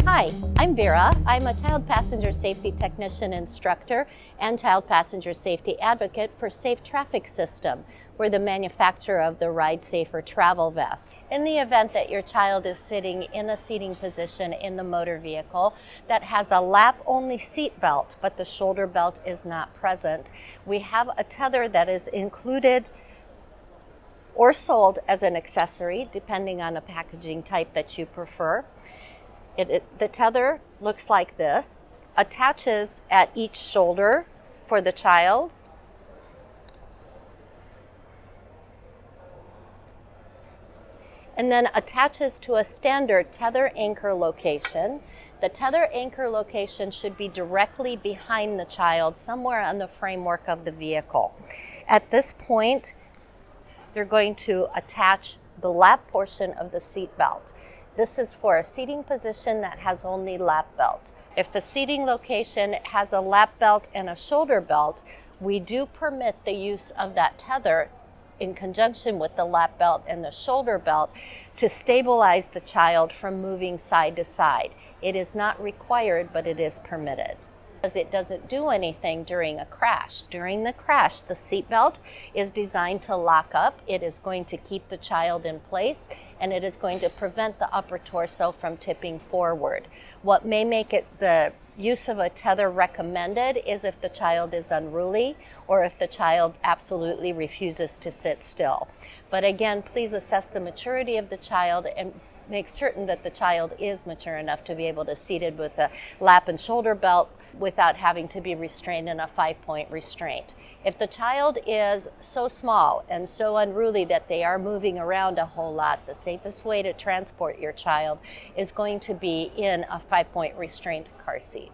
Hi, I'm Vera. I'm a child passenger safety technician instructor and child passenger safety advocate for Safe Traffic System. We're the manufacturer of the RideSafer travel vest. In the event that your child is sitting in a seating position in the motor vehicle that has a lap-only seat belt, but the shoulder belt is not present, we have a tether that is included or sold as an accessory, depending on the packaging type that you prefer. The tether looks like this, attaches at each shoulder for the child, and then attaches to a standard tether anchor location. The tether anchor location should be directly behind the child, somewhere on the framework of the vehicle. At this point, you're going to attach the lap portion of the seat belt. This is for a seating position that has only lap belts. If the seating location has a lap belt and a shoulder belt, we do permit the use of that tether in conjunction with the lap belt and the shoulder belt to stabilize the child from moving side to side. It is not required, but it is permitted. Because it doesn't do anything during a crash. During the crash, the seatbelt is designed to lock up. It is going to keep the child in place, and it is going to prevent the upper torso from tipping forward. What may make it the use of a tether recommended is if the child is unruly or if the child absolutely refuses to sit still. But again, please assess the maturity of the child and make certain that the child is mature enough to be able to seated with a lap and shoulder belt without having to be restrained in a 5-point restraint. If the child is so small and so unruly that they are moving around a whole lot, the safest way to transport your child is going to be in a 5-point restraint car seat.